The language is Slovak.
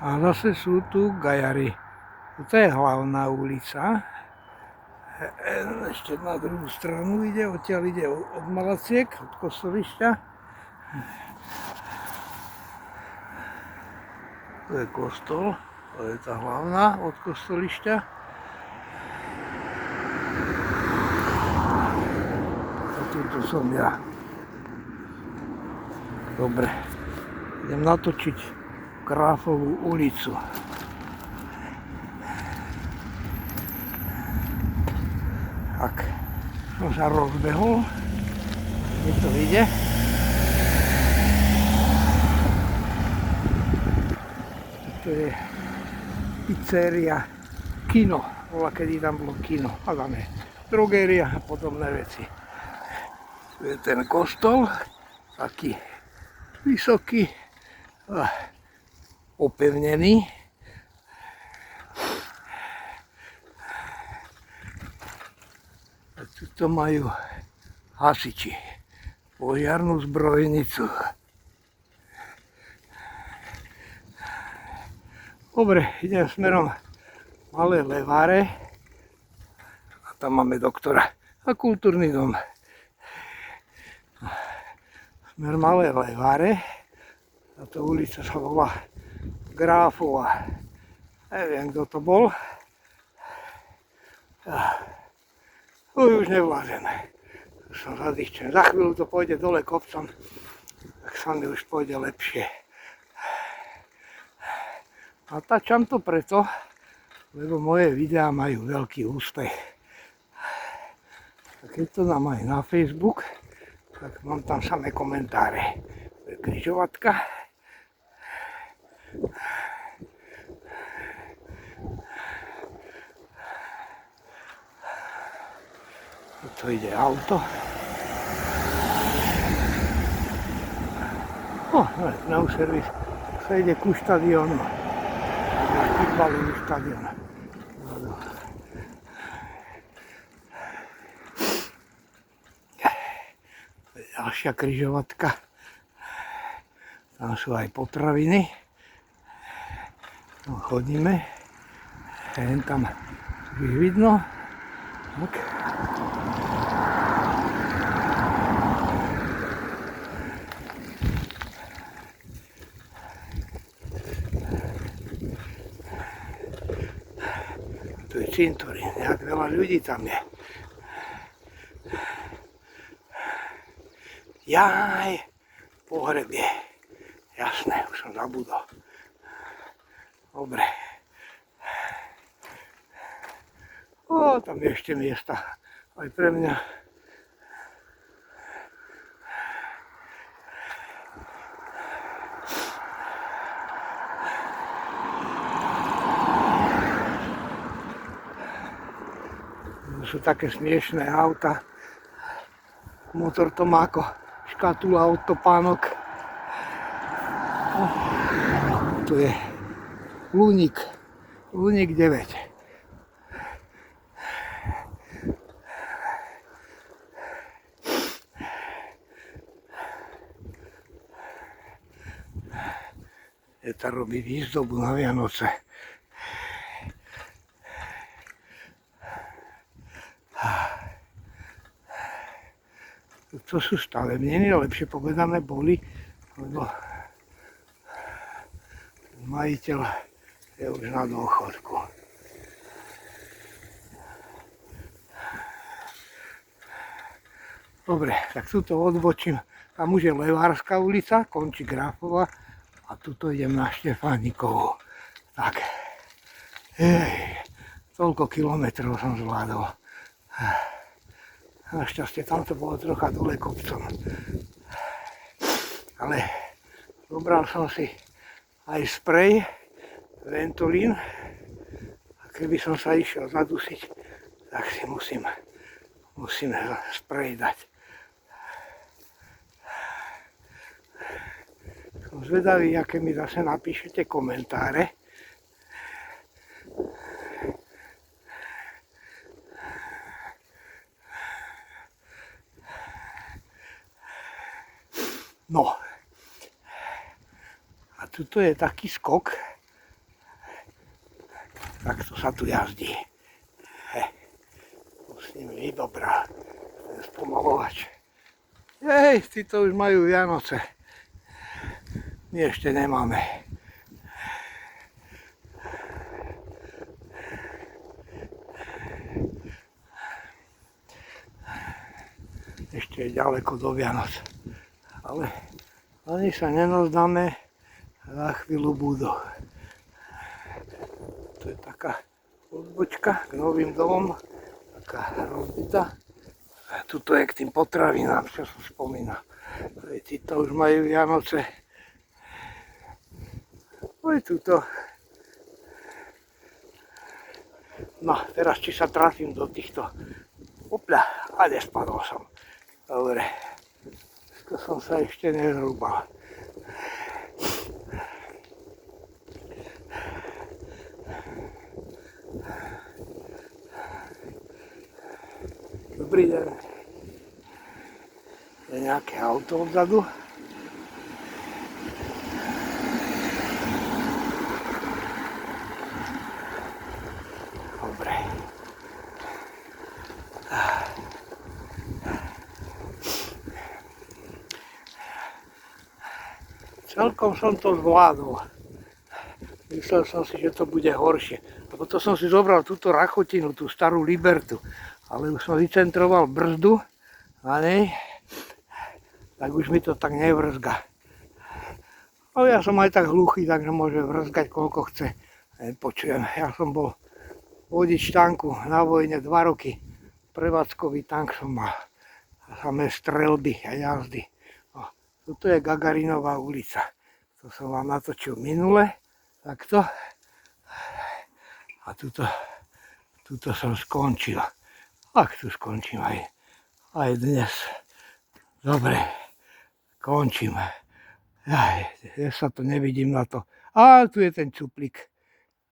A zase sú tu gajary. Toto je hlavná ulica. Ešte na druhú stranu ide, odtiaľ ide od Malaciek, od kostolišťa. To je kostol, to je tá hlavná od kostolišťa. A tuto som ja. Dobre, idem natočiť Kráfovú ulicu. Tak, som sa rozbehol, kde to ide. To je pizzeria, kino, kedy tam bolo kino, a tam je drogéria a podobné veci. Tu je ten kostol, taký vysoký, opevnený. A tuto majú hasiči, požiarnu zbrojnicu. Dobre, idem smerom Malé Leváre a tam máme doktora a kultúrny dom. Smer Malé Leváre, táto ulica sa volá Gráfova. Neviem, kto to bol. Už nevlázem. Som zadýchčen. Za chvíľu to pôjde dole kopcom, tak sa mi už pôjde lepšie. Natáčam to preto, lebo moje videá majú veľký úspech. A keď to dám aj na Facebook, tak mám tam samé komentáre. To je križovatka. Tu ide auto. Na servis sa ide ku štadiónu. Futbalový štadión. Ďalšia križovatka. Tam sú aj potraviny. No, chodíme. Tam ich vidno. Tak. Tu je cintorín, nejak veľa ľudí tam je. Jaj, pohrebie. Jasné, už som zabudol. Dobre. Tam je ešte miesta aj pre mňa. Sú také smiešné auta. Motor to má ako škatula od topánok. Tu je Luník 9. Eta robí výzdobu na Vianoce. To sú stavebniny, lepšie povedané boli, lebo majiteľ je už na dôchodku. Dobre, tak tuto odbočím. Tam už je Levárska ulica, končí Gráfova a tuto idem na Štefánikovu. Tak, toľko kilometrov som zvládol. Našťastie tam to bolo trocha dole kopcom. Ale zobral som si aj sprej, Ventolin. A keby som sa išiel zadusiť, tak si musím sprej dať. Som zvedavý, aké mi zase napíšete komentáre. No. A tuto je taký skok, Takto sa tu jazdí. Musím byť dobrá. Ten spomalovač. Hej, tí to už majú Vianoce. My ešte nemáme. Ešte je ďaleko do Vianoc. Ale ani sa nenozdáme, za chvíľu budú. To je taká odbočka k novým domom, taká rozbitá. Tuto je k tým potravinám, čo som spomínal. Títo už majú Vianoce. Oj, tuto. No, teraz či sa trafím do týchto. Opľa, a nespadol som. Dobre, to som sa ešte nezrúbal. Dobrý deň. Je nejaké auto odzadu. Dobre. Celkom som to zvládol. Myslel som si, že to bude horšie. A potom som si zobral túto rachotinu, tú starú Libertu. Ale už som vycentroval brzdu na nej, tak už mi to tak nevrzga. Ale ja som aj tak hluchý, takže môže vrzgať koľko chce. Nepočujem. Ja som bol vodič tanku na vojne 2 roky. Prevádzkový tank som mal. Samé strelby a jazdy. Tuto je Gagarinová ulica. To som vám natočil minule. Takto. A tuto som skončil. Ak tu skončím aj dnes. Dobre. Končím. Ja sa to nevidím na to. A tu je ten čuplík.